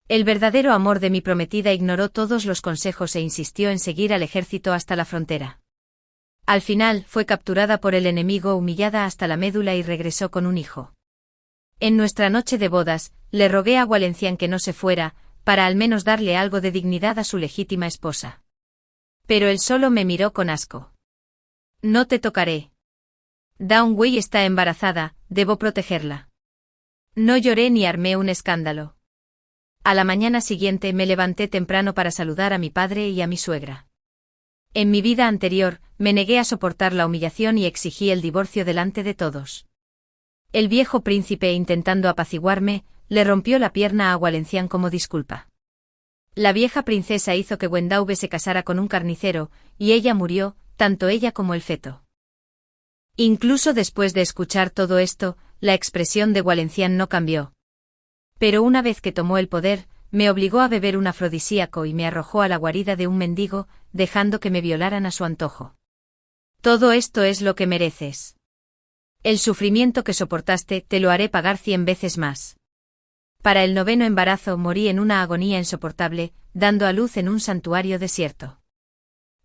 El verdadero amor de mi prometida ignoró todos los consejos e insistió en seguir al ejército hasta la frontera. Al final, fue capturada por el enemigo, humillada hasta la médula y regresó con un hijo. En nuestra noche de bodas, le rogué a Valencián que no se fuera, para al menos darle algo de dignidad a su legítima esposa. Pero él solo me miró con asco. No te tocaré. Downway está embarazada, debo protegerla. No lloré ni armé un escándalo. A la mañana siguiente me levanté temprano para saludar a mi padre y a mi suegra. En mi vida anterior, me negué a soportar la humillación y exigí el divorcio delante de todos. El viejo príncipe, intentando apaciguarme, le rompió la pierna a Valencián como disculpa. La vieja princesa hizo que Gwendaube se casara con un carnicero, y ella murió, tanto ella como el feto. Incluso después de escuchar todo esto, la expresión de Valencián no cambió. Pero una vez que tomó el poder, me obligó a beber un afrodisíaco y me arrojó a la guarida de un mendigo, dejando que me violaran a su antojo. Todo esto es lo que mereces. El sufrimiento que soportaste te lo haré pagar 100 veces más. Para el 9º embarazo morí en una agonía insoportable, dando a luz en un santuario desierto.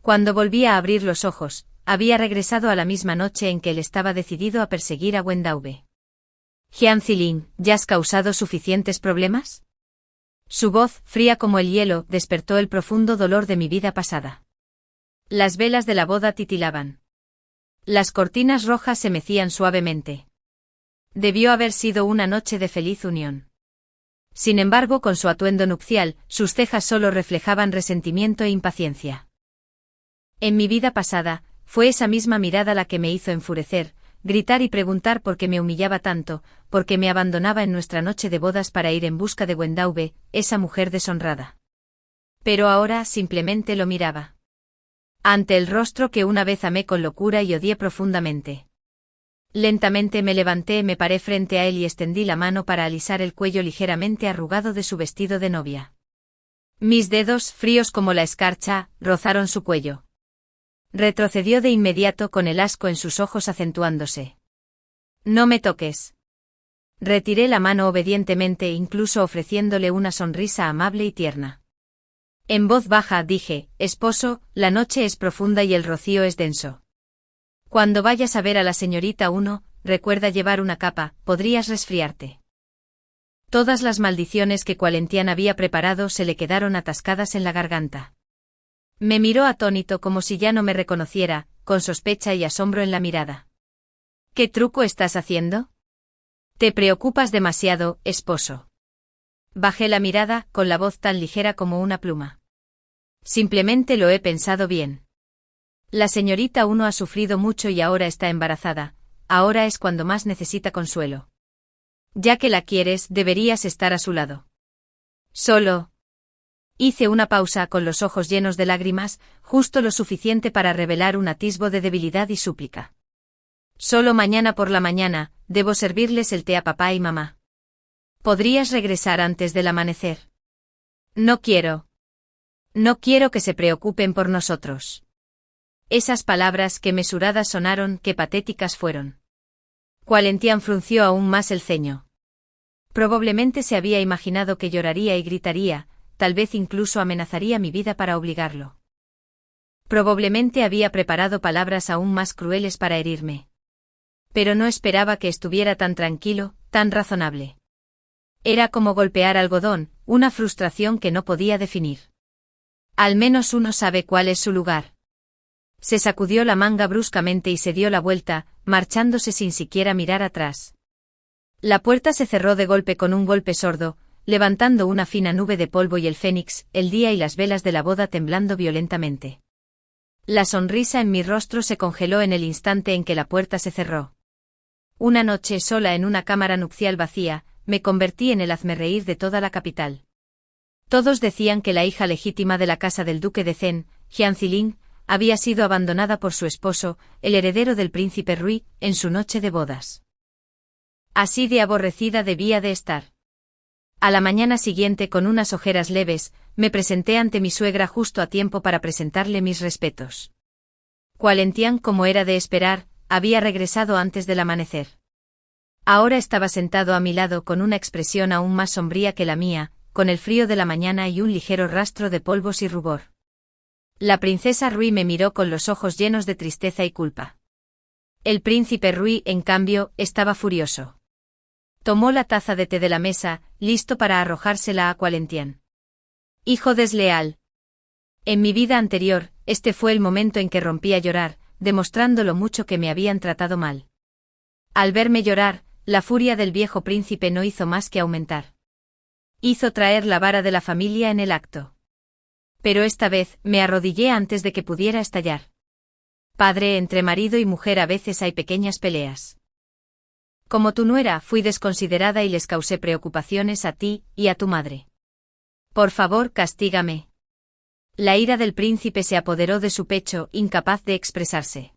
Cuando volví a abrir los ojos, había regresado a la misma noche en que él estaba decidido a perseguir a Gwendaube. Hyacinthe, ¿ya has causado suficientes problemas? Su voz, fría como el hielo, despertó el profundo dolor de mi vida pasada. Las velas de la boda titilaban. Las cortinas rojas se mecían suavemente. Debió haber sido una noche de feliz unión. Sin embargo, con su atuendo nupcial, sus cejas solo reflejaban resentimiento e impaciencia. En mi vida pasada, fue esa misma mirada la que me hizo enfurecer, gritar y preguntar por qué me humillaba tanto, por qué me abandonaba en nuestra noche de bodas para ir en busca de Gwendaube, esa mujer deshonrada. Pero ahora simplemente lo miraba. Ante el rostro que una vez amé con locura y odié profundamente. Lentamente me levanté, me paré frente a él y extendí la mano para alisar el cuello ligeramente arrugado de su vestido de novia. Mis dedos, fríos como la escarcha, rozaron su cuello. Retrocedió de inmediato con el asco en sus ojos acentuándose. No me toques. Retiré la mano obedientemente, incluso ofreciéndole una sonrisa amable y tierna. En voz baja dije, esposo, la noche es profunda y el rocío es denso. Cuando vayas a ver a la señorita 1, recuerda llevar una capa, podrías resfriarte. Todas las maldiciones que Valencián había preparado se le quedaron atascadas en la garganta. Me miró atónito como si ya no me reconociera, con sospecha y asombro en la mirada. ¿Qué truco estás haciendo? Te preocupas demasiado, esposo. Bajé la mirada, con la voz tan ligera como una pluma. Simplemente lo he pensado bien. La señorita 1 ha sufrido mucho y ahora está embarazada, ahora es cuando más necesita consuelo. Ya que la quieres, deberías estar a su lado. Solo. Hice una pausa con los ojos llenos de lágrimas, justo lo suficiente para revelar un atisbo de debilidad y súplica. Solo mañana por la mañana, debo servirles el té a papá y mamá. ¿Podrías regresar antes del amanecer? No quiero. No quiero que se preocupen por nosotros. Esas palabras, qué mesuradas sonaron, qué patéticas fueron. Valencián frunció aún más el ceño. Probablemente se había imaginado que lloraría y gritaría, tal vez incluso amenazaría mi vida para obligarlo. Probablemente había preparado palabras aún más crueles para herirme. Pero no esperaba que estuviera tan tranquilo, tan razonable. Era como golpear algodón, una frustración que no podía definir. Al menos uno sabe cuál es su lugar. Se sacudió la manga bruscamente y se dio la vuelta, marchándose sin siquiera mirar atrás. La puerta se cerró de golpe con un golpe sordo, levantando una fina nube de polvo y el fénix, el día y las velas de la boda temblando violentamente. La sonrisa en mi rostro se congeló en el instante en que la puerta se cerró. Una noche sola en una cámara nupcial vacía, me convertí en el hazmerreír de toda la capital. Todos decían que la hija legítima de la casa del duque de Zen, Hyacinthe, había sido abandonada por su esposo, el heredero del príncipe Rui, en su noche de bodas. Así de aborrecida debía de estar. A la mañana siguiente, con unas ojeras leves, me presenté ante mi suegra justo a tiempo para presentarle mis respetos. Valencián, como era de esperar, había regresado antes del amanecer. Ahora estaba sentado a mi lado con una expresión aún más sombría que la mía, con el frío de la mañana y un ligero rastro de polvos y rubor. La princesa Rui me miró con los ojos llenos de tristeza y culpa. El príncipe Rui, en cambio, estaba furioso. Tomó la taza de té de la mesa, listo para arrojársela a Qualentian. Hijo desleal. En mi vida anterior, este fue el momento en que rompí a llorar, demostrando lo mucho que me habían tratado mal. Al verme llorar, la furia del viejo príncipe no hizo más que aumentar. Hizo traer la vara de la familia en el acto. Pero esta vez, me arrodillé antes de que pudiera estallar. Padre, entre marido y mujer a veces hay pequeñas peleas. Como tu nuera, fui desconsiderada y les causé preocupaciones a ti y a tu madre. Por favor, castígame. La ira del príncipe se apoderó de su pecho, incapaz de expresarse.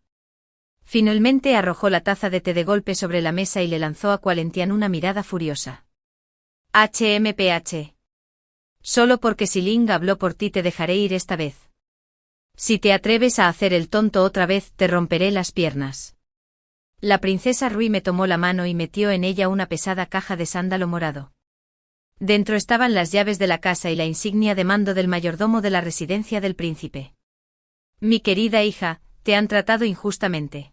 Finalmente arrojó la taza de té de golpe sobre la mesa y le lanzó a Qualentian una mirada furiosa. HMPH. Solo porque Siling habló por ti te dejaré ir esta vez. Si te atreves a hacer el tonto otra vez, te romperé las piernas. La princesa Rui me tomó la mano y metió en ella una pesada caja de sándalo morado. Dentro estaban las llaves de la casa y la insignia de mando del mayordomo de la residencia del príncipe. Mi querida hija, te han tratado injustamente.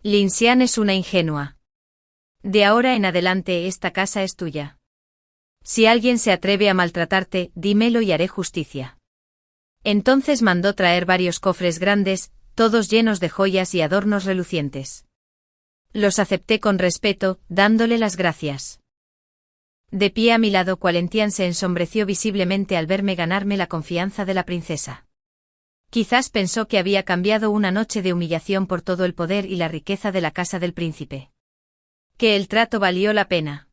Lin Xian es una ingenua. De ahora en adelante esta casa es tuya. Si alguien se atreve a maltratarte, dímelo y haré justicia. Entonces mandó traer varios cofres grandes, todos llenos de joyas y adornos relucientes. Los acepté con respeto, dándole las gracias. De pie a mi lado, Qualentian se ensombreció visiblemente al verme ganarme la confianza de la princesa. Quizás pensó que había cambiado una noche de humillación por todo el poder y la riqueza de la casa del príncipe. Que el trato valió la pena.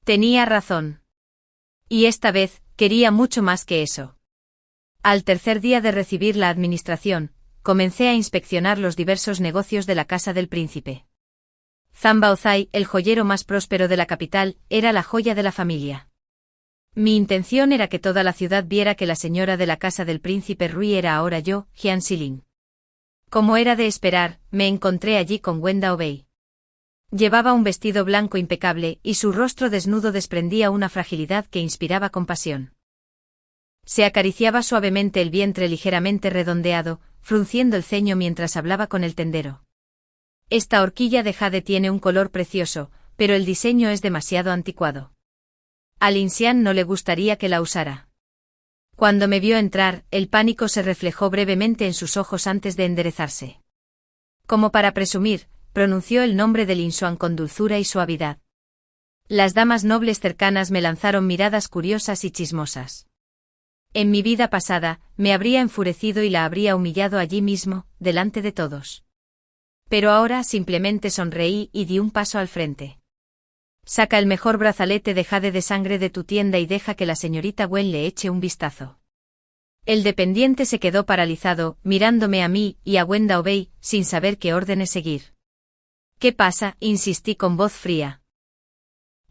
Tenía razón. Y esta vez, quería mucho más que eso. Al tercer día de recibir la administración, comencé a inspeccionar los diversos negocios de la casa del príncipe. Zambaozai, el joyero más próspero de la capital, era la joya de la familia. Mi intención era que toda la ciudad viera que la señora de la casa del príncipe Rui era ahora yo, Jian Siling. Como era de esperar, me encontré allí con Wen Daobei. Llevaba un vestido blanco impecable, y su rostro desnudo desprendía una fragilidad que inspiraba compasión. Se acariciaba suavemente el vientre ligeramente redondeado, frunciendo el ceño mientras hablaba con el tendero. Esta horquilla de jade tiene un color precioso, pero el diseño es demasiado anticuado. A Lin Xian no le gustaría que la usara. Cuando me vio entrar, el pánico se reflejó brevemente en sus ojos antes de enderezarse. Como para presumir, pronunció el nombre de Lin Xuan con dulzura y suavidad. Las damas nobles cercanas me lanzaron miradas curiosas y chismosas. En mi vida pasada, me habría enfurecido y la habría humillado allí mismo, delante de todos. Pero ahora simplemente sonreí y di un paso al frente. Saca el mejor brazalete de jade de sangre de tu tienda y deja que la señorita Wen le eche un vistazo. El dependiente se quedó paralizado, mirándome a mí y a Wen Daobei, sin saber qué órdenes seguir. ¿Qué pasa?, insistí con voz fría.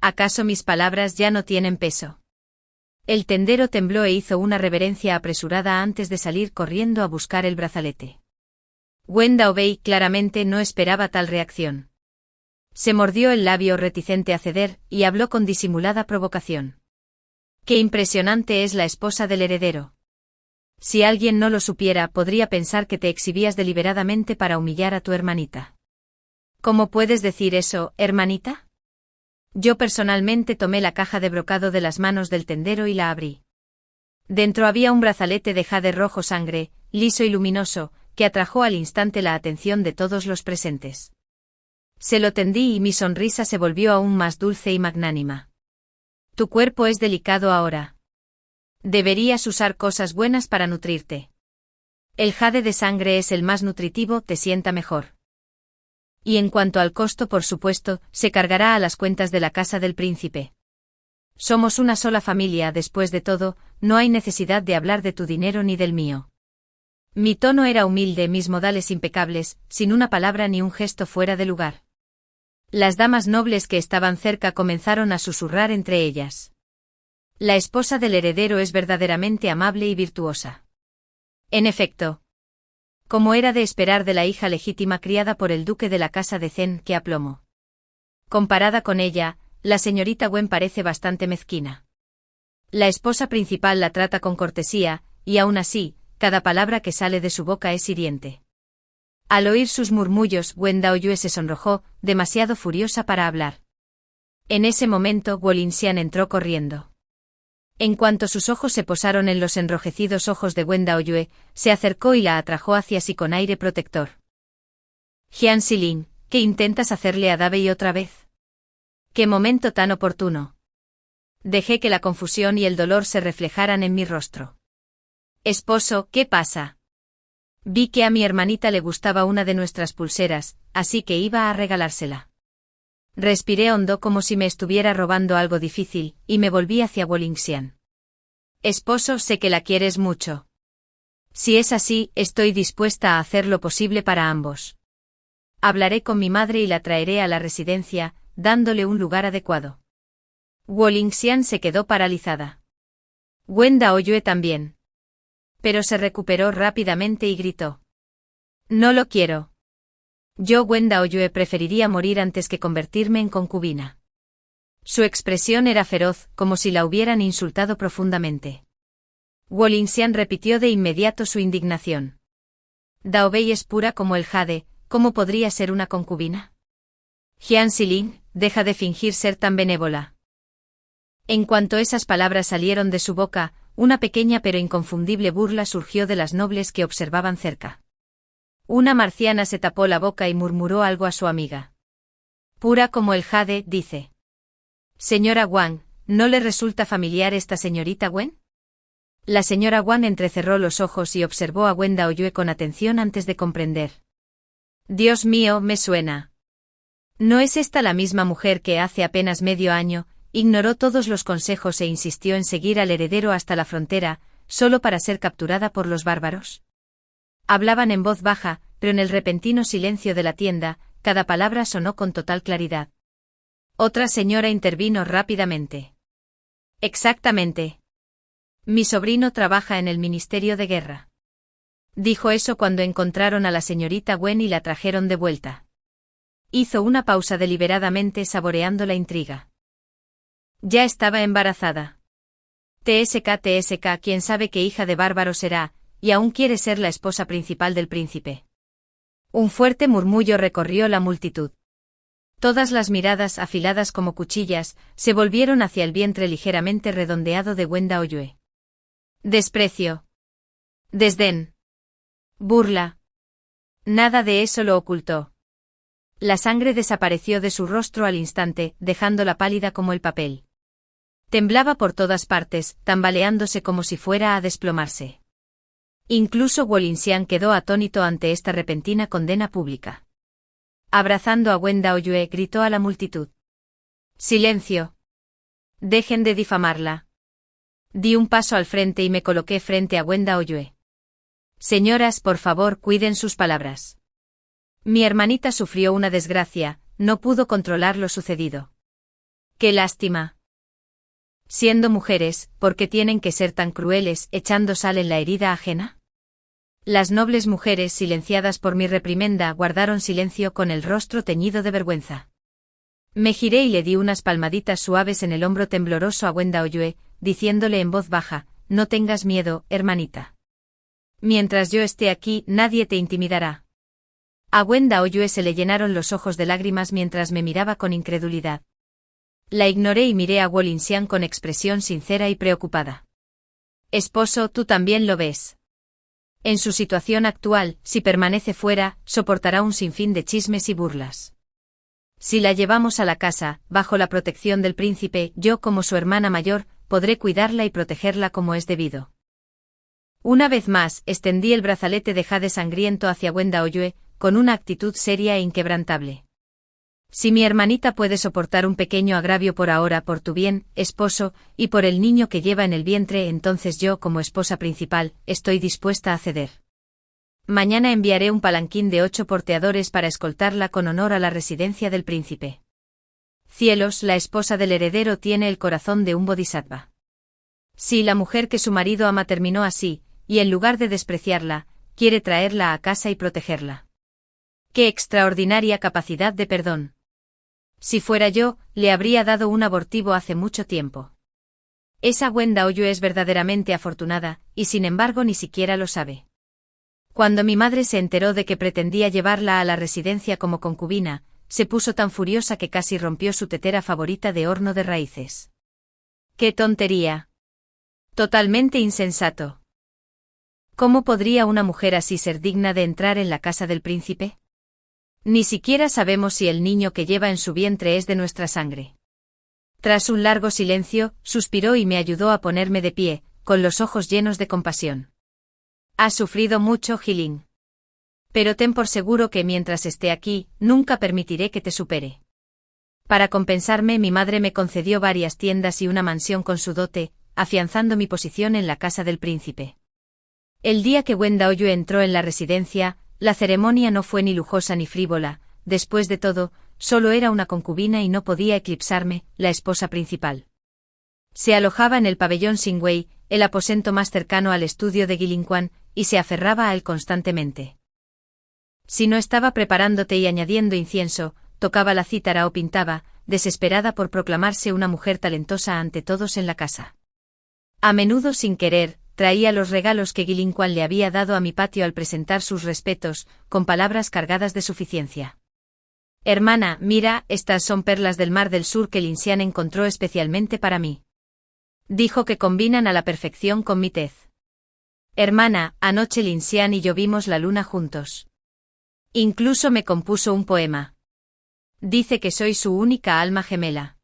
¿Acaso mis palabras ya no tienen peso? El tendero tembló e hizo una reverencia apresurada antes de salir corriendo a buscar el brazalete. Wen Daobei claramente no esperaba tal reacción. Se mordió el labio reticente a ceder, y habló con disimulada provocación. Qué impresionante es la esposa del heredero. Si alguien no lo supiera, podría pensar que te exhibías deliberadamente para humillar a tu hermanita. ¿Cómo puedes decir eso, hermanita? Yo personalmente tomé la caja de brocado de las manos del tendero y la abrí. Dentro había un brazalete de jade rojo sangre, liso y luminoso, que atrajo al instante la atención de todos los presentes. Se lo tendí y mi sonrisa se volvió aún más dulce y magnánima. Tu cuerpo es delicado ahora. Deberías usar cosas buenas para nutrirte. El jade de sangre es el más nutritivo, te sienta mejor. Y en cuanto al costo, por supuesto, se cargará a las cuentas de la casa del príncipe. Somos una sola familia, después de todo, no hay necesidad de hablar de tu dinero ni del mío. Mi tono era humilde, mis modales impecables, sin una palabra ni un gesto fuera de lugar. Las damas nobles que estaban cerca comenzaron a susurrar entre ellas. La esposa del heredero es verdaderamente amable y virtuosa. En efecto. Como era de esperar de la hija legítima criada por el duque de la casa de Zen, que aplomo. Comparada con ella, la señorita Wen parece bastante mezquina. La esposa principal la trata con cortesía, y aún así, cada palabra que sale de su boca es hiriente. Al oír sus murmullos, Wen Daoyue se sonrojó, demasiado furiosa para hablar. En ese momento, Wolin Xian entró corriendo. En cuanto sus ojos se posaron en los enrojecidos ojos de Wen Daoyue, se acercó y la atrajo hacia sí con aire protector. Jian Xilin, ¿qué intentas hacerle a Davei otra vez? ¡Qué momento tan oportuno! Dejé que la confusión y el dolor se reflejaran en mi rostro. Esposo, ¿qué pasa? Vi que a mi hermanita le gustaba una de nuestras pulseras, así que iba a regalársela. Respiré hondo como si me estuviera robando algo difícil, y me volví hacia Wolin Xian. Esposo, sé que la quieres mucho. Si es así, estoy dispuesta a hacer lo posible para ambos. Hablaré con mi madre y la traeré a la residencia, dándole un lugar adecuado. Wolin Xian se quedó paralizada. Wen Daoyue también. Pero se recuperó rápidamente y gritó. No lo quiero. Yo, Wen Daoyue, preferiría morir antes que convertirme en concubina. Su expresión era feroz, como si la hubieran insultado profundamente. Wolin Xian repitió de inmediato su indignación. Daobei es pura como el jade, ¿cómo podría ser una concubina? Jian Xilin, deja de fingir ser tan benévola. En cuanto esas palabras salieron de su boca, una pequeña pero inconfundible burla surgió de las nobles que observaban cerca. Una marciana se tapó la boca y murmuró algo a su amiga. Pura como el jade, dice. Señora Wang, ¿no le resulta familiar esta señorita Wen? La señora Wang entrecerró los ojos y observó a Wen Daoyue con atención antes de comprender. Dios mío, me suena. ¿No es esta la misma mujer que hace apenas medio año ignoró todos los consejos e insistió en seguir al heredero hasta la frontera, solo para ser capturada por los bárbaros? Hablaban en voz baja, pero en el repentino silencio de la tienda, cada palabra sonó con total claridad. Otra señora intervino rápidamente. Exactamente. Mi sobrino trabaja en el Ministerio de Guerra. Dijo eso cuando encontraron a la señorita Wen y la trajeron de vuelta. Hizo una pausa deliberadamente saboreando la intriga. Ya estaba embarazada. TSK, quién sabe qué hija de bárbaro será, y aún quiere ser la esposa principal del príncipe. Un fuerte murmullo recorrió la multitud. Todas las miradas, afiladas como cuchillas, se volvieron hacia el vientre ligeramente redondeado de Wen Daoyue. Desprecio. Desdén. Burla. Nada de eso lo ocultó. La sangre desapareció de su rostro al instante, dejándola pálida como el papel. Temblaba por todas partes, tambaleándose como si fuera a desplomarse. Incluso Wolin Xian quedó atónito ante esta repentina condena pública. Abrazando a Wen Daoyue, gritó a la multitud. ¡Silencio! Dejen de difamarla. Di un paso al frente y me coloqué frente a Wen Daoyue. Señoras, por favor, cuiden sus palabras. Mi hermanita sufrió una desgracia, no pudo controlar lo sucedido. ¡Qué lástima! Siendo mujeres, ¿por qué tienen que ser tan crueles, echando sal en la herida ajena? Las nobles mujeres, silenciadas por mi reprimenda, guardaron silencio con el rostro teñido de vergüenza. Me giré y le di unas palmaditas suaves en el hombro tembloroso a Wen Daoyue, diciéndole en voz baja, no tengas miedo, hermanita. Mientras yo esté aquí, nadie te intimidará. A Wen Daoyue se le llenaron los ojos de lágrimas mientras me miraba con incredulidad. La ignoré y miré a Wolin Xian con expresión sincera y preocupada. Esposo, tú también lo ves. En su situación actual, si permanece fuera, soportará un sinfín de chismes y burlas. Si la llevamos a la casa, bajo la protección del príncipe, yo como su hermana mayor, podré cuidarla y protegerla como es debido. Una vez más, extendí el brazalete de jade sangriento hacia Wen Daoyue, con una actitud seria e inquebrantable. Si mi hermanita puede soportar un pequeño agravio por ahora por tu bien, esposo, y por el niño que lleva en el vientre, entonces yo, como esposa principal, estoy dispuesta a ceder. Mañana enviaré un palanquín de 8 porteadores para escoltarla con honor a la residencia del príncipe. Cielos, la esposa del heredero tiene el corazón de un bodhisattva. Si la mujer que su marido ama terminó así, y en lugar de despreciarla, quiere traerla a casa y protegerla. ¡Qué extraordinaria capacidad de perdón! Si fuera yo, le habría dado un abortivo hace mucho tiempo. Esa Wen Daoyu es verdaderamente afortunada, y sin embargo ni siquiera lo sabe. Cuando mi madre se enteró de que pretendía llevarla a la residencia como concubina, se puso tan furiosa que casi rompió su tetera favorita de horno de raíces. ¡Qué tontería! Totalmente insensato. ¿Cómo podría una mujer así ser digna de entrar en la casa del príncipe? Ni siquiera sabemos si el niño que lleva en su vientre es de nuestra sangre. Tras un largo silencio, suspiró y me ayudó a ponerme de pie, con los ojos llenos de compasión. Has sufrido mucho, Jilin. Pero ten por seguro que mientras esté aquí, nunca permitiré que te supere. Para compensarme, mi madre me concedió varias tiendas y una mansión con su dote, afianzando mi posición en la casa del príncipe. El día que Wen Daoyu entró en la residencia, la ceremonia no fue ni lujosa ni frívola, después de todo, solo era una concubina y no podía eclipsarme, la esposa principal. Se alojaba en el pabellón Xingwei, el aposento más cercano al estudio de Guilin, y se aferraba a él constantemente. Si no estaba preparándote y añadiendo incienso, tocaba la cítara o pintaba, desesperada por proclamarse una mujer talentosa ante todos en la casa. A menudo sin querer, traía los regalos que Guilin le había dado a mi patio al presentar sus respetos, con palabras cargadas de suficiencia. Hermana, mira, estas son perlas del Mar del Sur que Lin Xian encontró especialmente para mí. Dijo que combinan a la perfección con mi tez. Hermana, anoche Lin Xian y yo vimos la luna juntos. Incluso me compuso un poema. Dice que soy su única alma gemela.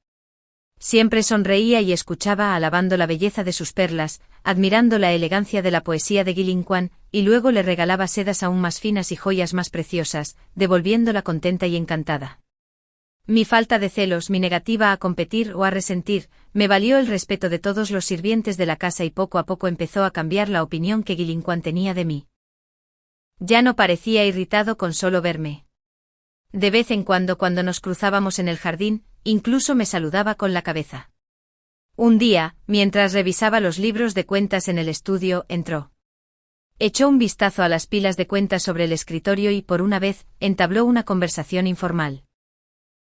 Siempre sonreía y escuchaba alabando la belleza de sus perlas, admirando la elegancia de la poesía de Guilin, y luego le regalaba sedas aún más finas y joyas más preciosas, devolviéndola contenta y encantada. Mi falta de celos, mi negativa a competir o a resentir, me valió el respeto de todos los sirvientes de la casa y poco a poco empezó a cambiar la opinión que Guilin tenía de mí. Ya no parecía irritado con solo verme. De vez en cuando nos cruzábamos en el jardín, incluso me saludaba con la cabeza. Un día, mientras revisaba los libros de cuentas en el estudio, entró. Echó un vistazo a las pilas de cuentas sobre el escritorio y por una vez, entabló una conversación informal.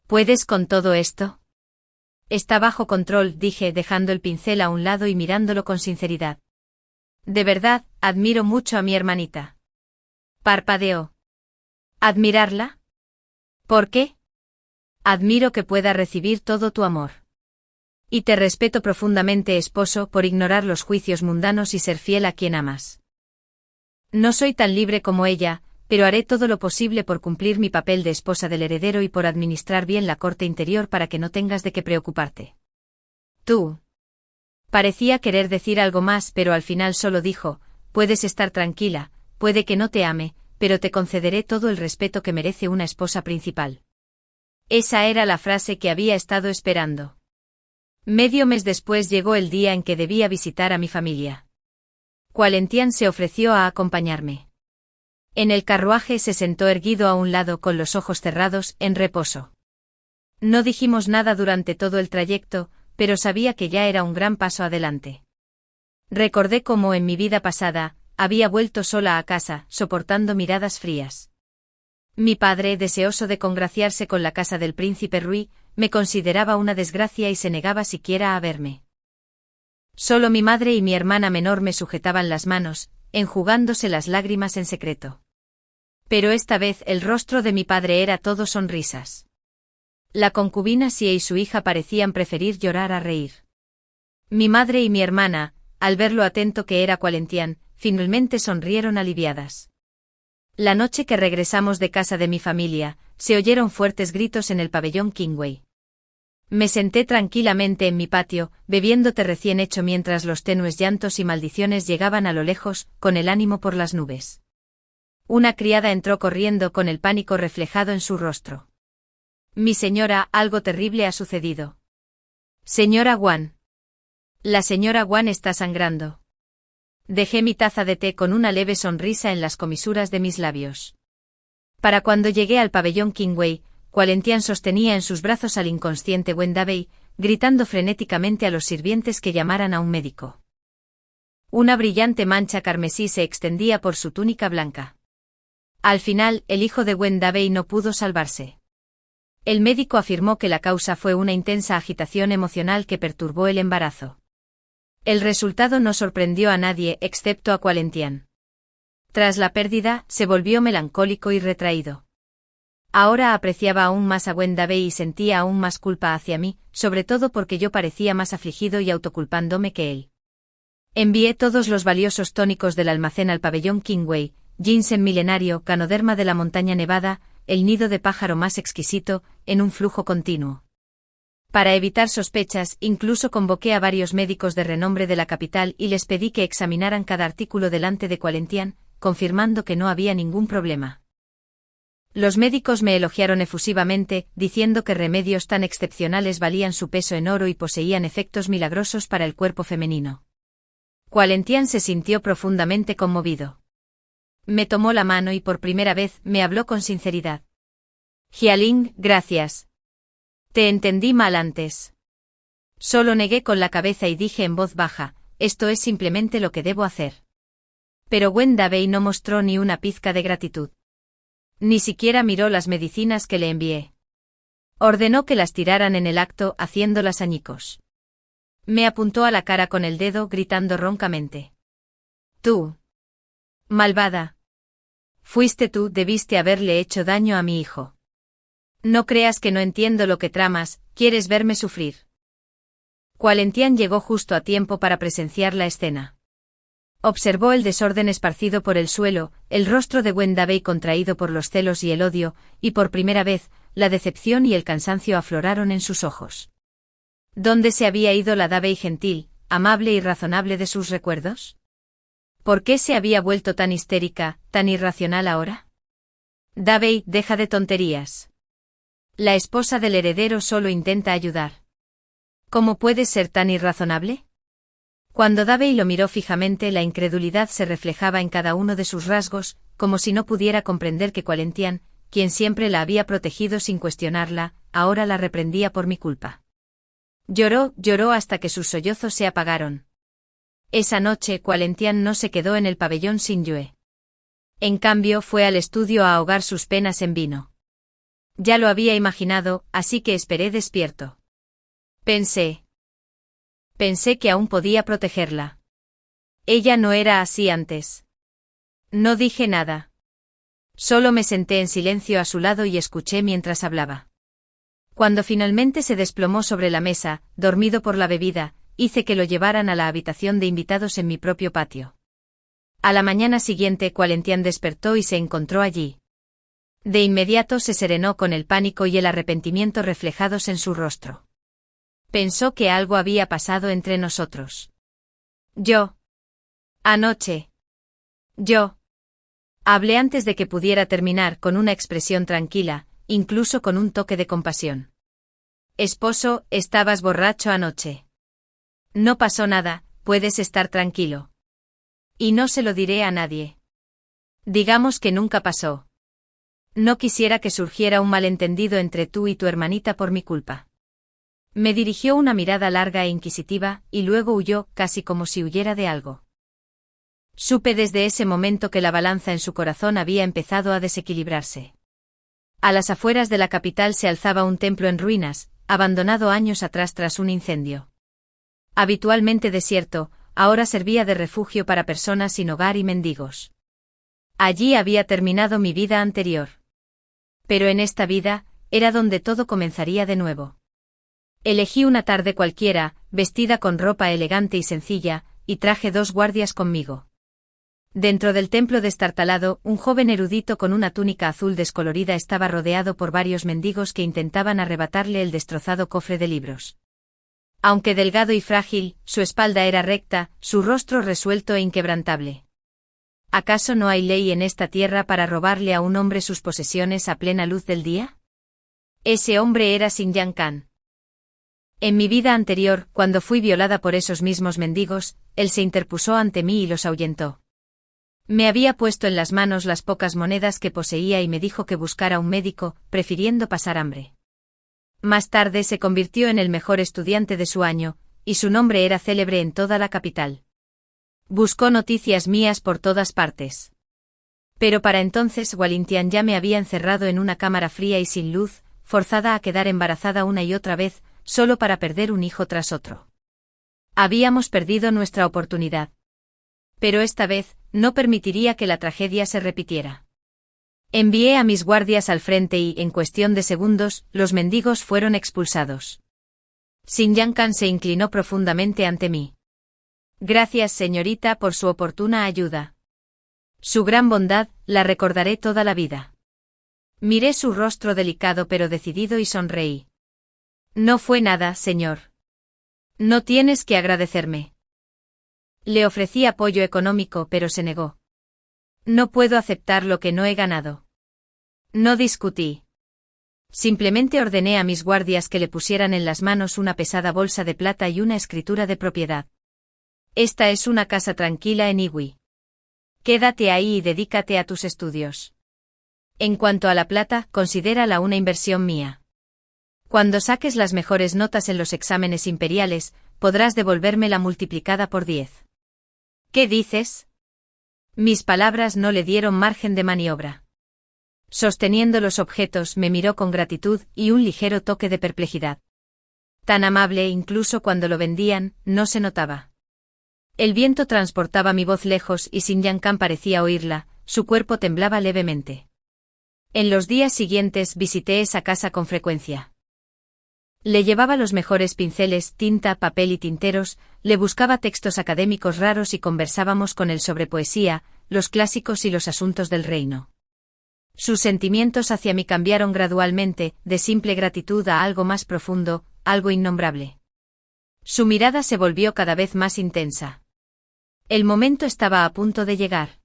¿Puedes con todo esto? Está bajo control, dije, dejando el pincel a un lado y mirándolo con sinceridad. De verdad, admiro mucho a mi hermanita. Parpadeó. ¿Admirarla? ¿Por qué? Admiro que pueda recibir todo tu amor. Y te respeto profundamente, esposo, por ignorar los juicios mundanos y ser fiel a quien amas. No soy tan libre como ella, pero haré todo lo posible por cumplir mi papel de esposa del heredero y por administrar bien la corte interior para que no tengas de qué preocuparte. Tú. Parecía querer decir algo más, pero al final solo dijo, puedes estar tranquila, puede que no te ame, pero te concederé todo el respeto que merece una esposa principal. Esa era la frase que había estado esperando. Medio mes después llegó el día en que debía visitar a mi familia. Gualentian se ofreció a acompañarme. En el carruaje se sentó erguido a un lado con los ojos cerrados, en reposo. No dijimos nada durante todo el trayecto, pero sabía que ya era un gran paso adelante. Recordé cómo en mi vida pasada, había vuelto sola a casa, soportando miradas frías. Mi padre, deseoso de congraciarse con la casa del príncipe Rui, me consideraba una desgracia y se negaba siquiera a verme. Solo mi madre y mi hermana menor me sujetaban las manos, enjugándose las lágrimas en secreto. Pero esta vez el rostro de mi padre era todo sonrisas. La concubina Xie y su hija parecían preferir llorar a reír. Mi madre y mi hermana, al ver lo atento que era Gualentian, finalmente sonrieron aliviadas. La noche que regresamos de casa de mi familia, se oyeron fuertes gritos en el pabellón Qingwei. Me senté tranquilamente en mi patio, bebiendo té recién hecho mientras los tenues llantos y maldiciones llegaban a lo lejos, con el ánimo por las nubes. Una criada entró corriendo con el pánico reflejado en su rostro. Mi señora, algo terrible ha sucedido. Señora Guan. La señora Guan está sangrando. Dejé mi taza de té con una leve sonrisa en las comisuras de mis labios. Para cuando llegué al pabellón Qingwei, Gualentian sostenía en sus brazos al inconsciente Wen Dabei, gritando frenéticamente a los sirvientes que llamaran a un médico. Una brillante mancha carmesí se extendía por su túnica blanca. Al final, el hijo de Wen Dabei no pudo salvarse. El médico afirmó que la causa fue una intensa agitación emocional que perturbó el embarazo. El resultado no sorprendió a nadie excepto a Qualentian. Tras la pérdida, se volvió melancólico y retraído. Ahora apreciaba aún más a Gwendabe y sentía aún más culpa hacia mí, sobre todo porque yo parecía más afligido y autoculpándome que él. Envié todos los valiosos tónicos del almacén al pabellón Kingway, ginseng milenario, canoderma de la montaña nevada, el nido de pájaro más exquisito, en un flujo continuo. Para evitar sospechas, incluso convoqué a varios médicos de renombre de la capital y les pedí que examinaran cada artículo delante de Qualentian, confirmando que no había ningún problema. Los médicos me elogiaron efusivamente, diciendo que remedios tan excepcionales valían su peso en oro y poseían efectos milagrosos para el cuerpo femenino. Qualentian se sintió profundamente conmovido. Me tomó la mano y por primera vez me habló con sinceridad. Jialing, gracias. Te entendí mal antes. Solo negué con la cabeza y dije en voz baja, esto es simplemente lo que debo hacer. Pero Gwendabe no mostró ni una pizca de gratitud. Ni siquiera miró las medicinas que le envié. Ordenó que las tiraran en el acto, haciéndolas añicos. Me apuntó a la cara con el dedo, gritando roncamente. Tú. Malvada. Fuiste tú, debiste haberle hecho daño a mi hijo. No creas que no entiendo lo que tramas, quieres verme sufrir. Qualentian llegó justo a tiempo para presenciar la escena. Observó el desorden esparcido por el suelo, el rostro de Gwendabe contraído por los celos y el odio, y por primera vez, la decepción y el cansancio afloraron en sus ojos. ¿Dónde se había ido la Davey gentil, amable y razonable de sus recuerdos? ¿Por qué se había vuelto tan histérica, tan irracional ahora? Davey, deja de tonterías. La esposa del heredero solo intenta ayudar. ¿Cómo puedes ser tan irrazonable? Cuando Davey lo miró fijamente, la incredulidad se reflejaba en cada uno de sus rasgos, como si no pudiera comprender que Qualentian, quien siempre la había protegido sin cuestionarla, ahora la reprendía por mi culpa. Lloró hasta que sus sollozos se apagaron. Esa noche Qualentian no se quedó en el pabellón sin Yue. En cambio fue al estudio a ahogar sus penas en vino. Ya lo había imaginado, así que esperé despierto. Pensé que aún podía protegerla. Ella no era así antes. No dije nada. Solo me senté en silencio a su lado y escuché mientras hablaba. Cuando finalmente se desplomó sobre la mesa, dormido por la bebida, hice que lo llevaran a la habitación de invitados en mi propio patio. A la mañana siguiente Qualentian despertó y se encontró allí. De inmediato se serenó con el pánico y el arrepentimiento reflejados en su rostro. Pensó que algo había pasado entre nosotros. Anoche. Hablé antes de que pudiera terminar con una expresión tranquila, incluso con un toque de compasión. Esposo, estabas borracho anoche. No pasó nada, puedes estar tranquilo. Y no se lo diré a nadie. Digamos que nunca pasó. No quisiera que surgiera un malentendido entre tú y tu hermanita por mi culpa. Me dirigió una mirada larga e inquisitiva, y luego huyó, casi como si huyera de algo. Supe desde ese momento que la balanza en su corazón había empezado a desequilibrarse. A las afueras de la capital se alzaba un templo en ruinas, abandonado años atrás tras un incendio. Habitualmente desierto, ahora servía de refugio para personas sin hogar y mendigos. Allí había terminado mi vida anterior. Pero en esta vida, era donde todo comenzaría de nuevo. Elegí una tarde cualquiera, vestida con ropa elegante y sencilla, y traje 2 guardias conmigo. Dentro del templo destartalado, un joven erudito con una túnica azul descolorida estaba rodeado por varios mendigos que intentaban arrebatarle el destrozado cofre de libros. Aunque delgado y frágil, su espalda era recta, su rostro resuelto e inquebrantable. ¿Acaso no hay ley en esta tierra para robarle a un hombre sus posesiones a plena luz del día? Ese hombre era Xinjiang Khan. En mi vida anterior, cuando fui violada por esos mismos mendigos, él se interpuso ante mí y los ahuyentó. Me había puesto en las manos las pocas monedas que poseía y me dijo que buscara un médico, prefiriendo pasar hambre. Más tarde se convirtió en el mejor estudiante de su año, y su nombre era célebre en toda la capital. Buscó noticias mías por todas partes. Pero para entonces Qualentian ya me había encerrado en una cámara fría y sin luz, forzada a quedar embarazada una y otra vez, solo para perder un hijo tras otro. Habíamos perdido nuestra oportunidad. Pero esta vez, no permitiría que la tragedia se repitiera. Envié a mis guardias al frente y, en cuestión de segundos, los mendigos fueron expulsados. Sin Yan Kan se inclinó profundamente ante mí. Gracias, señorita, por su oportuna ayuda. Su gran bondad, la recordaré toda la vida. Miré su rostro delicado pero decidido y sonreí. No fue nada, señor. No tienes que agradecerme. Le ofrecí apoyo económico pero se negó. No puedo aceptar lo que no he ganado. No discutí. Simplemente ordené a mis guardias que le pusieran en las manos una pesada bolsa de plata y una escritura de propiedad. Esta es una casa tranquila en Iwi. Quédate ahí y dedícate a tus estudios. En cuanto a la plata, considérala una inversión mía. Cuando saques las mejores notas en los exámenes imperiales, podrás devolvérmela multiplicada por 10. ¿Qué dices? Mis palabras no le dieron margen de maniobra. Sosteniendo los objetos, me miró con gratitud y un ligero toque de perplejidad. Tan amable incluso cuando lo vendían, no se notaba. El viento transportaba mi voz lejos y Sin Yan Kan parecía oírla, su cuerpo temblaba levemente. En los días siguientes visité esa casa con frecuencia. Le llevaba los mejores pinceles, tinta, papel y tinteros, le buscaba textos académicos raros y conversábamos con él sobre poesía, los clásicos y los asuntos del reino. Sus sentimientos hacia mí cambiaron gradualmente, de simple gratitud a algo más profundo, algo innombrable. Su mirada se volvió cada vez más intensa. El momento estaba a punto de llegar.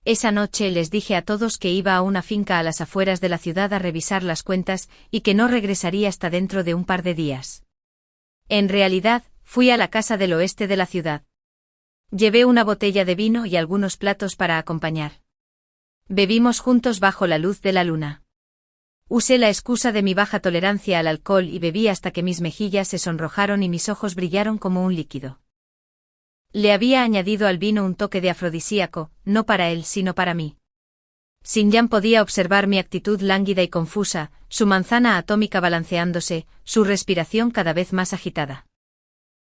Esa noche les dije a todos que iba a una finca a las afueras de la ciudad a revisar las cuentas y que no regresaría hasta dentro de un par de días. En realidad, fui a la casa del oeste de la ciudad. Llevé una botella de vino y algunos platos para acompañar. Bebimos juntos bajo la luz de la luna. Usé la excusa de mi baja tolerancia al alcohol y bebí hasta que mis mejillas se sonrojaron y mis ojos brillaron como un líquido. Le había añadido al vino un toque de afrodisíaco, no para él sino para mí. Sin Yan podía observar mi actitud lánguida y confusa, su manzana atómica balanceándose, su respiración cada vez más agitada.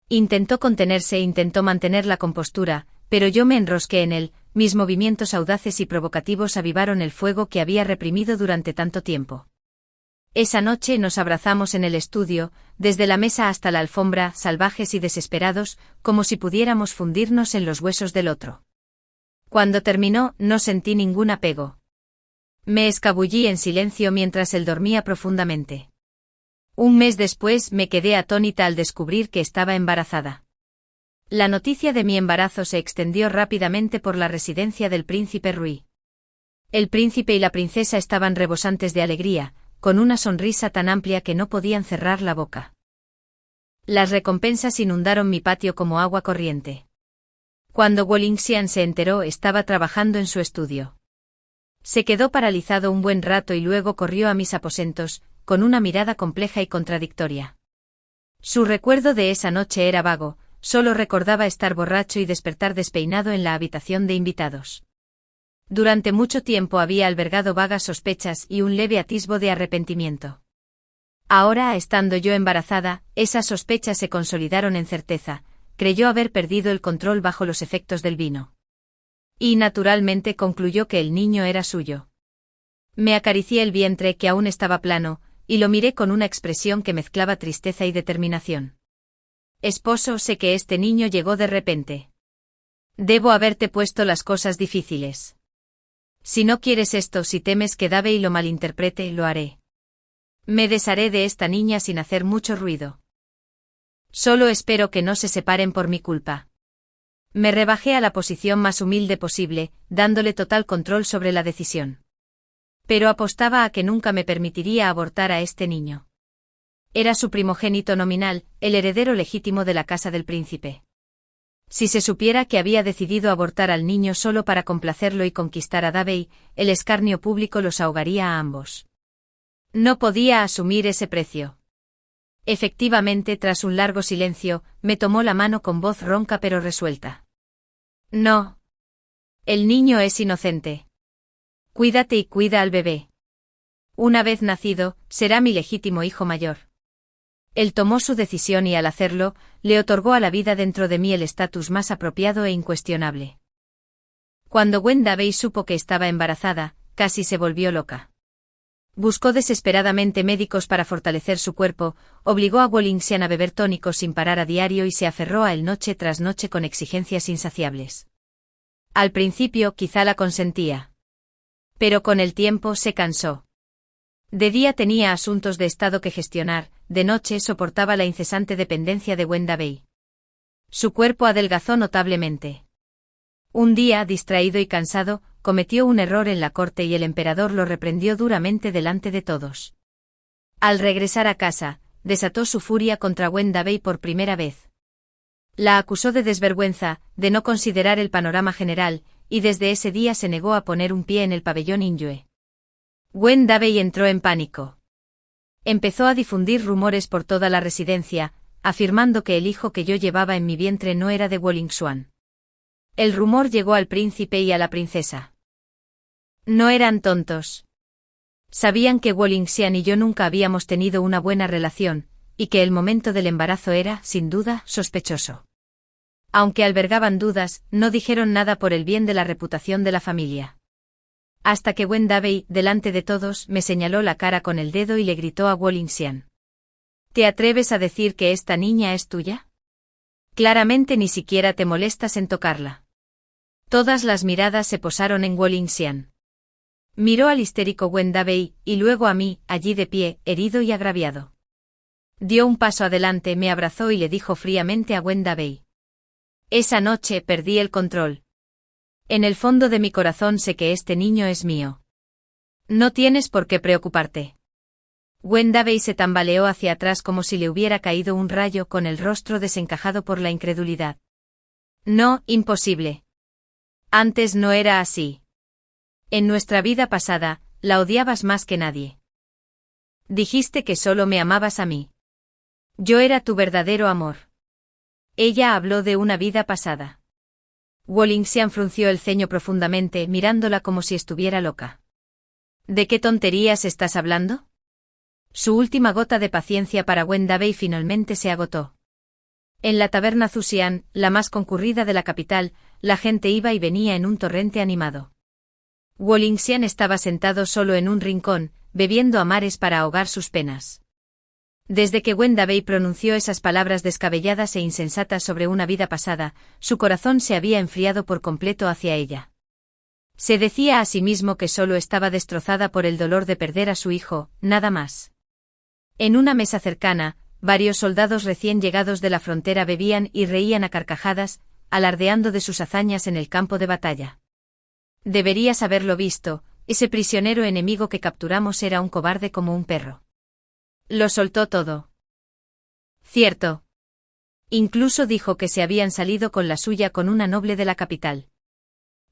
Intentó contenerse e intentó mantener la compostura, pero yo me enrosqué en él, mis movimientos audaces y provocativos avivaron el fuego que había reprimido durante tanto tiempo. Esa noche nos abrazamos en el estudio, desde la mesa hasta la alfombra, salvajes y desesperados, como si pudiéramos fundirnos en los huesos del otro. Cuando terminó, no sentí ningún apego. Me escabullí en silencio mientras él dormía profundamente. Un mes después me quedé atónita al descubrir que estaba embarazada. La noticia de mi embarazo se extendió rápidamente por la residencia del príncipe Rui. El príncipe y la princesa estaban rebosantes de alegría, con una sonrisa tan amplia que no podían cerrar la boca. Las recompensas inundaron mi patio como agua corriente. Cuando Wolingxian se enteró, estaba trabajando en su estudio. Se quedó paralizado un buen rato y luego corrió a mis aposentos, con una mirada compleja y contradictoria. Su recuerdo de esa noche era vago, solo recordaba estar borracho y despertar despeinado en la habitación de invitados. Durante mucho tiempo había albergado vagas sospechas y un leve atisbo de arrepentimiento. Ahora, estando yo embarazada, esas sospechas se consolidaron en certeza, creyó haber perdido el control bajo los efectos del vino. Y naturalmente concluyó que el niño era suyo. Me acaricié el vientre que aún estaba plano, y lo miré con una expresión que mezclaba tristeza y determinación. Esposo, sé que este niño llegó de repente. Debo haberte puesto las cosas difíciles. Si no quieres esto, si temes que Davey lo malinterprete, lo haré. Me desharé de esta niña sin hacer mucho ruido. Solo espero que no se separen por mi culpa. Me rebajé a la posición más humilde posible, dándole total control sobre la decisión. Pero apostaba a que nunca me permitiría abortar a este niño. Era su primogénito nominal, el heredero legítimo de la casa del príncipe. Si se supiera que había decidido abortar al niño solo para complacerlo y conquistar a Davey, el escarnio público los ahogaría a ambos. No podía asumir ese precio. Efectivamente, tras un largo silencio, me tomó la mano con voz ronca pero resuelta. No. El niño es inocente. Cuídate y cuida al bebé. Una vez nacido, será mi legítimo hijo mayor. Él tomó su decisión y al hacerlo, le otorgó a la vida dentro de mí el estatus más apropiado e incuestionable. Cuando Wenda Bay supo que estaba embarazada, casi se volvió loca. Buscó desesperadamente médicos para fortalecer su cuerpo, obligó a Wolingsian a beber tónicos sin parar a diario y se aferró a él noche tras noche con exigencias insaciables. Al principio quizá la consentía. Pero con el tiempo se cansó. De día tenía asuntos de estado que gestionar, de noche soportaba la incesante dependencia de Wenda Bay. Su cuerpo adelgazó notablemente. Un día, distraído y cansado, cometió un error en la corte y el emperador lo reprendió duramente delante de todos. Al regresar a casa, desató su furia contra Wenda Bay por primera vez. La acusó de desvergüenza, de no considerar el panorama general, y desde ese día se negó a poner un pie en el pabellón Inyue. Wenda Bay entró en pánico. Empezó a difundir rumores por toda la residencia, afirmando que el hijo que yo llevaba en mi vientre no era de Wolingsuan. El rumor llegó al príncipe y a la princesa. No eran tontos. Sabían que Wolingsian y yo nunca habíamos tenido una buena relación, y que el momento del embarazo era, sin duda, sospechoso. Aunque albergaban dudas, no dijeron nada por el bien de la reputación de la familia. Hasta que Wenda Bay, delante de todos, me señaló la cara con el dedo y le gritó a Wolingsian. ¿Te atreves a decir que esta niña es tuya? Claramente ni siquiera te molestas en tocarla. Todas las miradas se posaron en Wolingsian. Miró al histérico Wenda Bay, y luego a mí, allí de pie, herido y agraviado. Dio un paso adelante, me abrazó y le dijo fríamente a Wenda Bay. Esa noche perdí el control. En el fondo de mi corazón sé que este niño es mío. No tienes por qué preocuparte. Wenda Bay se tambaleó hacia atrás como si le hubiera caído un rayo con el rostro desencajado por la incredulidad. No, imposible. Antes no era así. En nuestra vida pasada, la odiabas más que nadie. Dijiste que solo me amabas a mí. Yo era tu verdadero amor. Ella habló de una vida pasada. Wolingsian frunció el ceño profundamente, mirándola como si estuviera loca. ¿De qué tonterías estás hablando? Su última gota de paciencia para Wenda Bay finalmente se agotó. En la taberna Zuxian, la más concurrida de la capital, la gente iba y venía en un torrente animado. Wolingsian estaba sentado solo en un rincón, bebiendo a mares para ahogar sus penas. Desde que Wenda Bay pronunció esas palabras descabelladas e insensatas sobre una vida pasada, su corazón se había enfriado por completo hacia ella. Se decía a sí mismo que solo estaba destrozada por el dolor de perder a su hijo, nada más. En una mesa cercana, varios soldados recién llegados de la frontera bebían y reían a carcajadas, alardeando de sus hazañas en el campo de batalla. Deberías haberlo visto, ese prisionero enemigo que capturamos era un cobarde como un perro. Lo soltó todo. Cierto. Incluso dijo que se habían salido con la suya con una noble de la capital.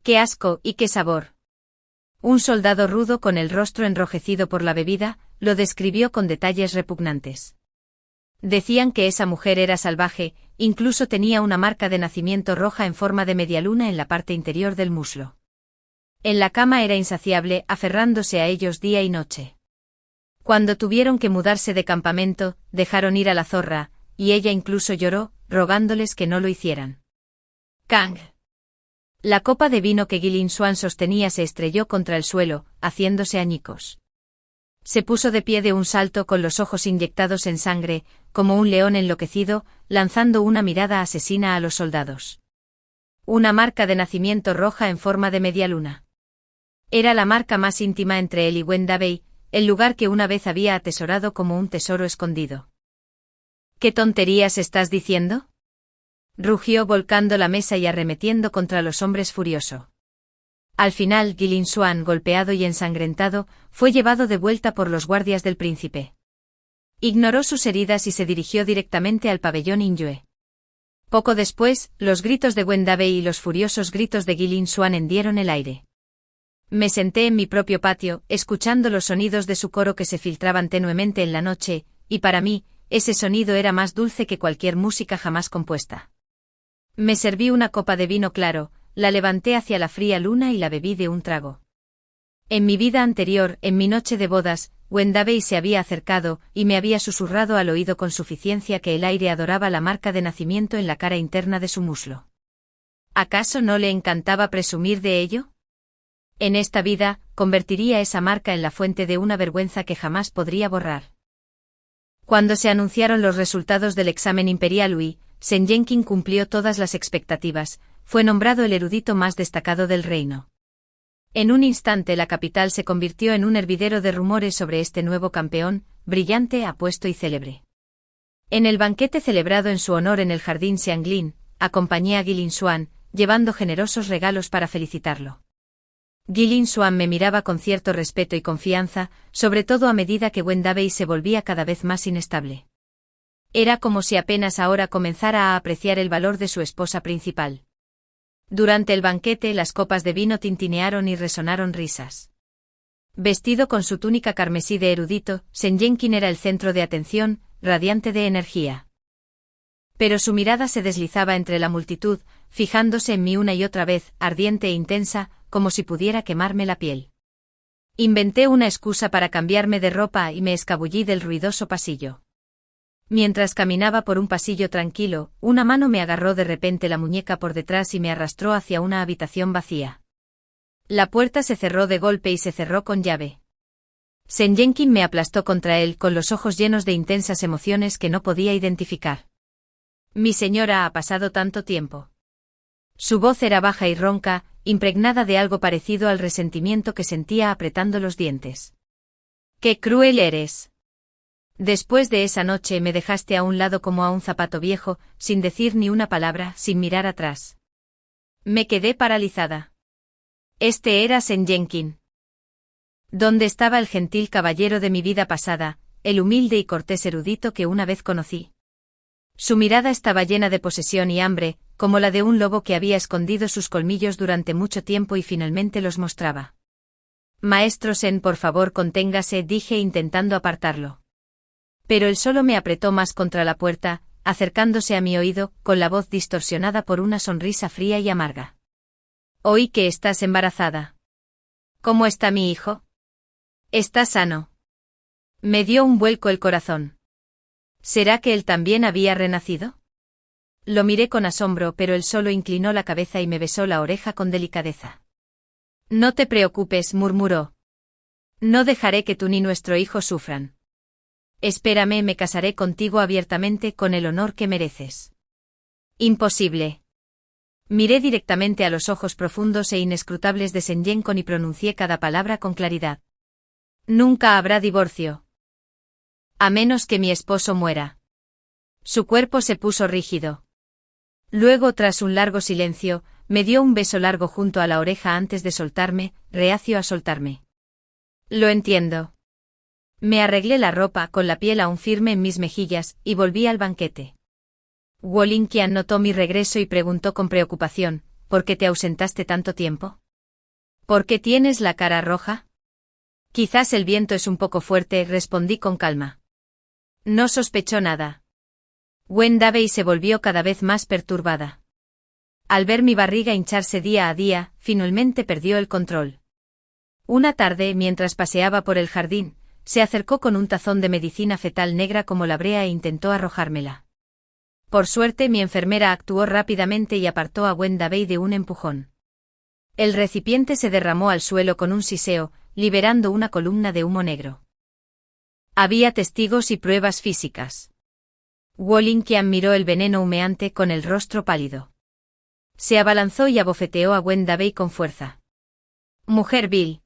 ¡Qué asco y qué sabor! Un soldado rudo con el rostro enrojecido por la bebida, lo describió con detalles repugnantes. Decían que esa mujer era salvaje, incluso tenía una marca de nacimiento roja en forma de medialuna en la parte interior del muslo. En la cama era insaciable, aferrándose a ellos día y noche. Cuando tuvieron que mudarse de campamento, dejaron ir a la zorra, y ella incluso lloró, rogándoles que no lo hicieran. ¡Kang! La copa de vino que Wolingsuan sostenía se estrelló contra el suelo, haciéndose añicos. Se puso de pie de un salto con los ojos inyectados en sangre, como un león enloquecido, lanzando una mirada asesina a los soldados. Una marca de nacimiento roja en forma de media luna. Era la marca más íntima entre él y Wenda Bay, el lugar que una vez había atesorado como un tesoro escondido. ¿Qué tonterías estás diciendo? Rugió volcando la mesa y arremetiendo contra los hombres furioso. Al final, Wolingsuan, golpeado y ensangrentado, fue llevado de vuelta por los guardias del príncipe. Ignoró sus heridas y se dirigió directamente al pabellón Inyue. Poco después, los gritos de Wenda Bay y los furiosos gritos de Wolingsuan hendieron el aire. Me senté en mi propio patio, escuchando los sonidos de su coro que se filtraban tenuemente en la noche, y para mí, ese sonido era más dulce que cualquier música jamás compuesta. Me serví una copa de vino claro, la levanté hacia la fría luna y la bebí de un trago. En mi vida anterior, en mi noche de bodas, Wendavey se había acercado y me había susurrado al oído con suficiencia que el aire adoraba la marca de nacimiento en la cara interna de su muslo. ¿Acaso no le encantaba presumir de ello? En esta vida, convertiría esa marca en la fuente de una vergüenza que jamás podría borrar. Cuando se anunciaron los resultados del examen imperial St. Jenkin cumplió todas las expectativas, fue nombrado el erudito más destacado del reino. En un instante la capital se convirtió en un hervidero de rumores sobre este nuevo campeón, brillante, apuesto y célebre. En el banquete celebrado en su honor en el jardín Xianglin, acompañé a Gilin Xuan, llevando generosos regalos para felicitarlo. Gilin Xuan me miraba con cierto respeto y confianza, sobre todo a medida que Wendavey se volvía cada vez más inestable. Era como si apenas ahora comenzara a apreciar el valor de su esposa principal. Durante el banquete las copas de vino tintinearon y resonaron risas. Vestido con su túnica carmesí de erudito, St. Jenkin era el centro de atención, radiante de energía. Pero su mirada se deslizaba entre la multitud, fijándose en mí una y otra vez, ardiente e intensa, como si pudiera quemarme la piel. Inventé una excusa para cambiarme de ropa y me escabullí del ruidoso pasillo. Mientras caminaba por un pasillo tranquilo, una mano me agarró de repente la muñeca por detrás y me arrastró hacia una habitación vacía. La puerta se cerró de golpe y se cerró con llave. St. Jenkin me aplastó contra él con los ojos llenos de intensas emociones que no podía identificar. «Mi señora, ha pasado tanto tiempo». Su voz era baja y ronca, impregnada de algo parecido al resentimiento que sentía apretando los dientes. «¡Qué cruel eres! Después de esa noche me dejaste a un lado como a un zapato viejo, sin decir ni una palabra, sin mirar atrás. Me quedé paralizada. Este era St. Jenkin. ¿Dónde estaba el gentil caballero de mi vida pasada, el humilde y cortés erudito que una vez conocí? Su mirada estaba llena de posesión y hambre, como la de un lobo que había escondido sus colmillos durante mucho tiempo y finalmente los mostraba. «Maestro Sen, por favor, conténgase», dije intentando apartarlo. Pero él solo me apretó más contra la puerta, acercándose a mi oído, con la voz distorsionada por una sonrisa fría y amarga. «Oí que estás embarazada. ¿Cómo está mi hijo? ¿Está sano?» Me dio un vuelco el corazón. ¿Será que él también había renacido? Lo miré con asombro, pero él solo inclinó la cabeza y me besó la oreja con delicadeza. «No te preocupes», murmuró. «No dejaré que tú ni nuestro hijo sufran. Espérame, me casaré contigo abiertamente con el honor que mereces». «Imposible». Miré directamente a los ojos profundos e inescrutables de St. Jenkin y pronuncié cada palabra con claridad. «Nunca habrá divorcio. A menos que mi esposo muera». Su cuerpo se puso rígido. Luego, tras un largo silencio, me dio un beso largo junto a la oreja antes de soltarme, reacio a soltarme. «Lo entiendo». Me arreglé la ropa con la piel aún firme en mis mejillas y volví al banquete. Wolinkian notó mi regreso y preguntó con preocupación: «¿Por qué te ausentaste tanto tiempo? ¿Por qué tienes la cara roja?» «Quizás el viento es un poco fuerte», respondí con calma. No sospechó nada. Wendavey se volvió cada vez más perturbada. Al ver mi barriga hincharse día a día, finalmente perdió el control. Una tarde, mientras paseaba por el jardín, se acercó con un tazón de medicina fetal negra como la brea e intentó arrojármela. Por suerte, mi enfermera actuó rápidamente y apartó a Wendavey de un empujón. El recipiente se derramó al suelo con un siseo, liberando una columna de humo negro. Había testigos y pruebas físicas. Wolinkian miró el veneno humeante con el rostro pálido. Se abalanzó y abofeteó a Wendavey con fuerza. «Mujer vil.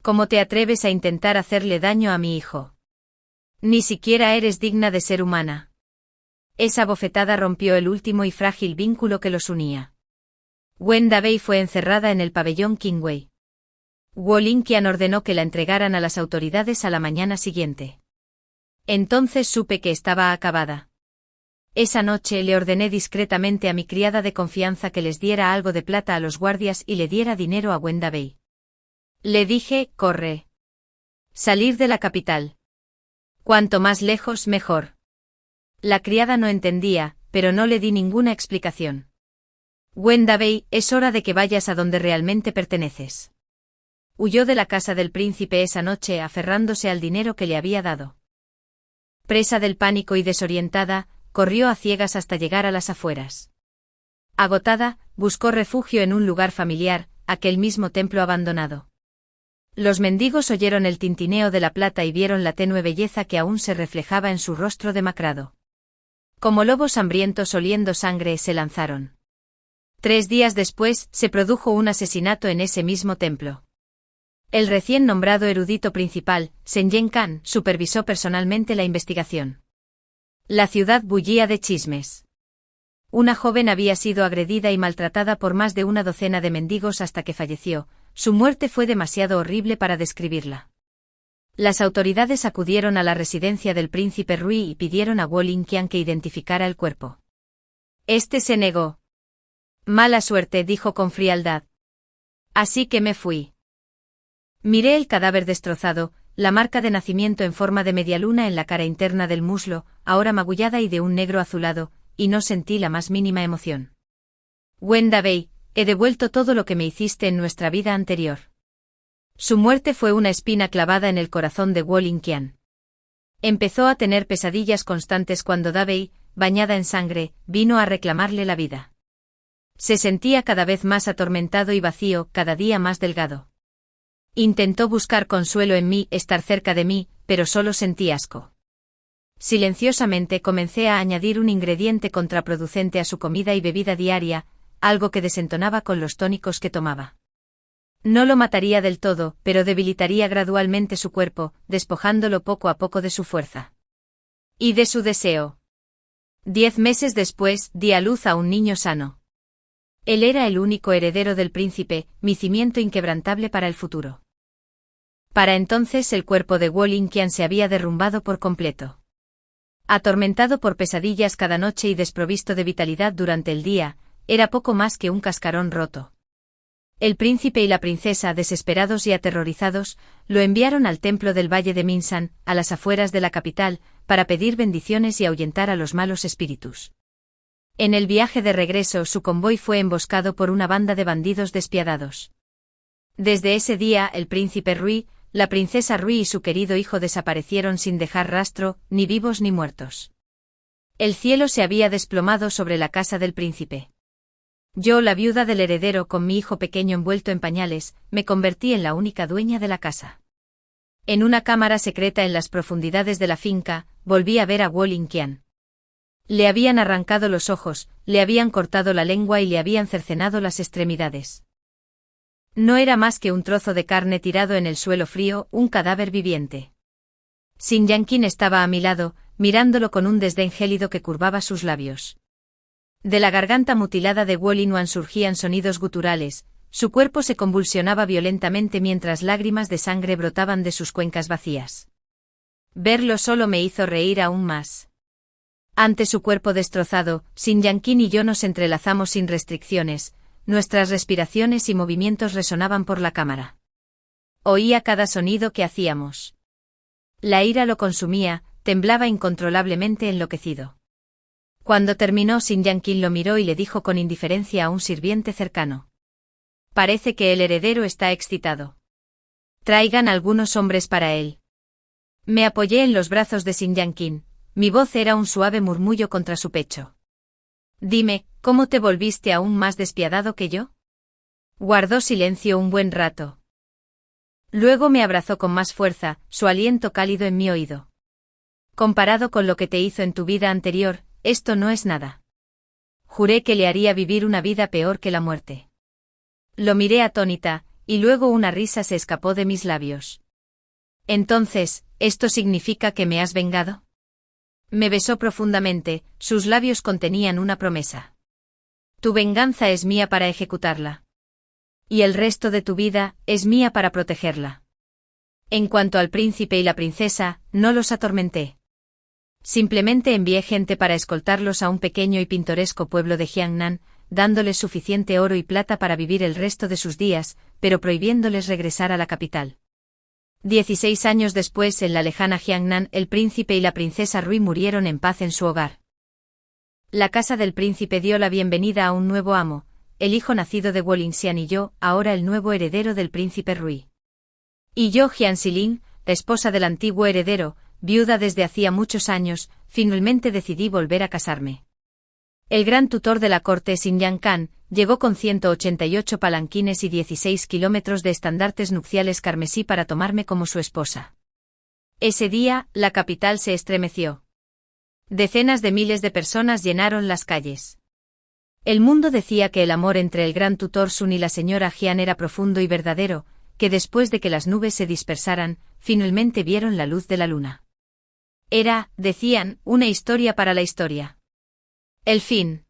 ¿Cómo te atreves a intentar hacerle daño a mi hijo? Ni siquiera eres digna de ser humana». Esa bofetada rompió el último y frágil vínculo que los unía. Wendavey fue encerrada en el pabellón Kingway. Wolinkian ordenó que la entregaran a las autoridades a la mañana siguiente. Entonces supe que estaba acabada. Esa noche le ordené discretamente a mi criada de confianza que les diera algo de plata a los guardias y le diera dinero a Wendavey. Le dije: «Corre. Salir de la capital. Cuanto más lejos, mejor». La criada no entendía, pero no le di ninguna explicación. «Wendavey, es hora de que vayas a donde realmente perteneces. Huyó de la casa del príncipe esa noche aferrándose al dinero que le había dado. Presa del pánico y desorientada, corrió a ciegas hasta llegar a las afueras. Agotada, buscó refugio en un lugar familiar, aquel mismo templo abandonado. Los mendigos oyeron el tintineo de la plata y vieron la tenue belleza que aún se reflejaba en su rostro demacrado. Como lobos hambrientos oliendo sangre se lanzaron. 3 días después, se produjo un asesinato en ese mismo templo. El recién nombrado erudito principal, Senyen Khan, supervisó personalmente la investigación. La ciudad bullía de chismes. Una joven había sido agredida y maltratada por más de una docena de mendigos hasta que falleció. Su muerte fue demasiado horrible para describirla. Las autoridades acudieron a la residencia del príncipe Rui y pidieron a Wolin Qian que identificara el cuerpo. Este se negó. Mala suerte, dijo con frialdad. Así que me fui. Miré el cadáver destrozado, la marca de nacimiento en forma de medialuna en la cara interna del muslo, ahora magullada y de un negro azulado, y no sentí la más mínima emoción. Wen Dabei, he devuelto todo lo que me hiciste en nuestra vida anterior. Su muerte fue una espina clavada en el corazón de Wolin Qian. Empezó a tener pesadillas constantes cuando Dabei, bañada en sangre, vino a reclamarle la vida. Se sentía cada vez más atormentado y vacío, cada día más delgado. Intentó buscar consuelo en mí, estar cerca de mí, pero solo sentí asco. Silenciosamente comencé a añadir un ingrediente contraproducente a su comida y bebida diaria, algo que desentonaba con los tónicos que tomaba. No lo mataría del todo, pero debilitaría gradualmente su cuerpo, despojándolo poco a poco de su fuerza. Y de su deseo. 10 meses después, di a luz a un niño sano. Él era el único heredero del príncipe, mi cimiento inquebrantable para el futuro. Para entonces el cuerpo de Wolin Qian se había derrumbado por completo. Atormentado por pesadillas cada noche y desprovisto de vitalidad durante el día, era poco más que un cascarón roto. El príncipe y la princesa, desesperados y aterrorizados, lo enviaron al templo del Valle de Minsan, a las afueras de la capital, para pedir bendiciones y ahuyentar a los malos espíritus. En el viaje de regreso su convoy fue emboscado por una banda de bandidos despiadados. Desde ese día el príncipe Rui, la princesa Rui y su querido hijo desaparecieron sin dejar rastro, ni vivos ni muertos. El cielo se había desplomado sobre la casa del príncipe. Yo, la viuda del heredero con mi hijo pequeño envuelto en pañales, me convertí en la única dueña de la casa. En una cámara secreta en las profundidades de la finca, volví a ver a Wolin Qian. Le habían arrancado los ojos, le habían cortado la lengua y le habían cercenado las extremidades. No era más que un trozo de carne tirado en el suelo frío, un cadáver viviente. Sin Yanqin estaba a mi lado, mirándolo con un desdén gélido que curvaba sus labios. De la garganta mutilada de Wolin Wan surgían sonidos guturales, su cuerpo se convulsionaba violentamente mientras lágrimas de sangre brotaban de sus cuencas vacías. Verlo solo me hizo reír aún más. Ante su cuerpo destrozado, Sin Yanqin y yo nos entrelazamos sin restricciones, nuestras respiraciones y movimientos resonaban por la cámara. Oía cada sonido que hacíamos. La ira lo consumía, temblaba incontrolablemente enloquecido. Cuando terminó, Sin Yanqin lo miró y le dijo con indiferencia a un sirviente cercano. Parece que el heredero está excitado. Traigan algunos hombres para él. Me apoyé en los brazos de Sin Yanqin, mi voz era un suave murmullo contra su pecho. Dime, ¿cómo te volviste aún más despiadado que yo? Guardó silencio un buen rato. Luego me abrazó con más fuerza, su aliento cálido en mi oído. Comparado con lo que te hizo en tu vida anterior, esto no es nada. Juré que le haría vivir una vida peor que la muerte. Lo miré atónita, y luego una risa se escapó de mis labios. Entonces, ¿esto significa que me has vengado? Me besó profundamente, sus labios contenían una promesa. Tu venganza es mía para ejecutarla. Y el resto de tu vida, es mía para protegerla. En cuanto al príncipe y la princesa, no los atormenté. Simplemente envié gente para escoltarlos a un pequeño y pintoresco pueblo de Jiangnan, dándoles suficiente oro y plata para vivir el resto de sus días, pero prohibiéndoles regresar a la capital. 16 años después, en la lejana Jiangnan, el príncipe y la princesa Rui murieron en paz en su hogar. La casa del príncipe dio la bienvenida a un nuevo amo, el hijo nacido de Wolin Xian y yo, ahora el nuevo heredero del príncipe Rui. Y yo, Jian Xilin, la esposa del antiguo heredero, viuda desde hacía muchos años, finalmente decidí volver a casarme. El gran tutor de la corte, Xin Yankan, llegó con 188 palanquines y 16 kilómetros de estandartes nupciales carmesí para tomarme como su esposa. Ese día, la capital se estremeció. Decenas de miles de personas llenaron las calles. El mundo decía que el amor entre el gran tutor Sun y la señora Jian era profundo y verdadero, que después de que las nubes se dispersaran, finalmente vieron la luz de la luna. Era, decían, una historia para la historia. El fin.